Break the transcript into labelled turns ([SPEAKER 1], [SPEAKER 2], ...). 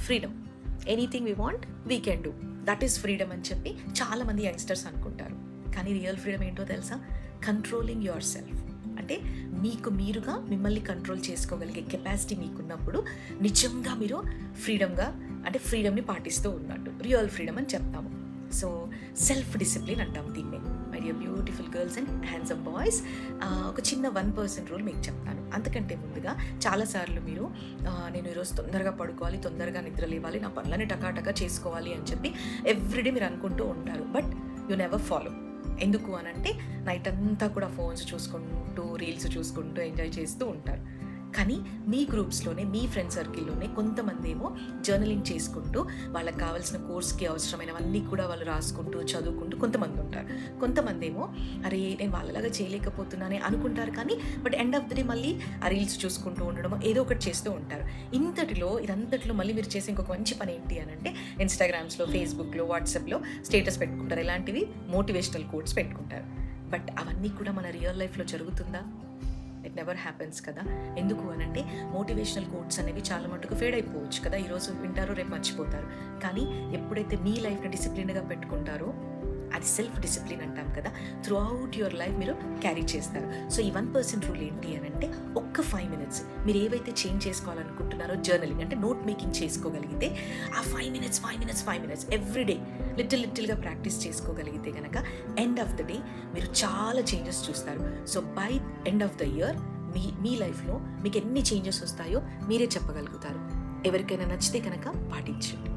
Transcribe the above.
[SPEAKER 1] Freedom. Anything we want we can do, that is freedom అని చెప్పి చాలామంది youngsters అనుకుంటారు. కానీ రియల్ ఫ్రీడమ్ ఏంటో తెలుసా? Controlling your self. అంటే మీకు మీరుగా మిమ్మల్ని కంట్రోల్ చేసుకోగలిగే కెపాసిటీ మీకున్నప్పుడు నిజంగా మీరు ఫ్రీడమ్గా, అంటే ఫ్రీడమ్ని పాటిస్తూ ఉన్నట్టు రియల్ ఫ్రీడమ్ అని చెప్తాము. సో సెల్ఫ్ డిసిప్లిన్ అంటాం దీన్ని. My dear beautiful girls and handsome boys, ఒక చిన్న 1% రూల్ మీకు చెప్తాను. అంతకంటే ముందుగా చాలాసార్లు మీరు నేను ఈరోజు తొందరగా పడుకోవాలి, తొందరగా నిద్ర లేవాలి, నా పనులని టకాటకా చేసుకోవాలి అని చెప్పి ఎవ్రీడే మీరు అనుకుంటూ ఉంటారు. But you never follow. ఎందుకు అనంటే నైట్ అంతా కూడా ఫోన్స్ చూసుకుంటూ, రీల్స్ చూసుకుంటూ ఎంజాయ్ చేస్తూ ఉంటారు. కానీ మీ గ్రూప్స్లోనే, మీ ఫ్రెండ్ సర్కిల్లోనే కొంతమంది ఏమో జర్నలింగ్ చేసుకుంటూ వాళ్ళకి కావాల్సిన కోర్స్కి అవసరమైనవన్నీ కూడా వాళ్ళు రాసుకుంటూ చదువుకుంటూ కొంతమంది ఉంటారు. కొంతమంది ఏమో అరే నేను వాళ్ళలాగా చేయలేకపోతున్నానే అనుకుంటారు, కానీ but end of the day మళ్ళీ ఆ రీల్స్ చూసుకుంటూ ఉండడం ఏదో ఒకటి చేస్తూ ఉంటారు. ఇదంతటిలో మళ్ళీ మీరు చేసే ఇంకొక మంచి పని ఏంటి అని అంటే ఇన్స్టాగ్రామ్స్లో, ఫేస్బుక్లో, వాట్సాప్లో స్టేటస్ పెట్టుకుంటారు, ఇలాంటివి మోటివేషనల్ కోట్స్ పెట్టుకుంటారు. బట్ అవన్నీ కూడా మన రియల్ లైఫ్లో జరుగుతుందా? ఇట్ నెవర్ హ్యాపెన్స్ కదా. ఎందుకు అనంటే మోటివేషనల్ కోట్స్ అనేవి చాలా మటుకు ఫేడ్ అయిపోవచ్చు కదా. ఈరోజు వింటారో రేపు మర్చిపోతారు. కానీ ఎప్పుడైతే మీ లైఫ్ని డిసిప్లిన్గా పెట్టుకుంటారో అది సెల్ఫ్ డిసిప్లిన్ అంటాం కదా, త్రూ అవుట్ యువర్ లైఫ్ మీరు క్యారీ చేస్తారు. సో ఈ 1% రూల్ ఏంటి అని అంటే ఒక్క 5 minutes మీరు ఏవైతే చేంజ్ చేసుకోవాలనుకుంటున్నారో జర్నలింగ్ అంటే నోట్ మేకింగ్ చేసుకోగలిగితే ఆ 5 minutes ఎవ్రీడే లిటిల్గా ప్రాక్టీస్ చేసుకోగలిగితే కనుక ఎండ్ ఆఫ్ ద డే మీరు చాలా చేంజెస్ చూస్తారు. So by end of the year మీ లైఫ్లో మీకు ఎన్ని చేంజెస్ వస్తాయో మీరే చెప్పగలుగుతారు. ఎవరికైనా నచ్చితే కనుక పాటించండి.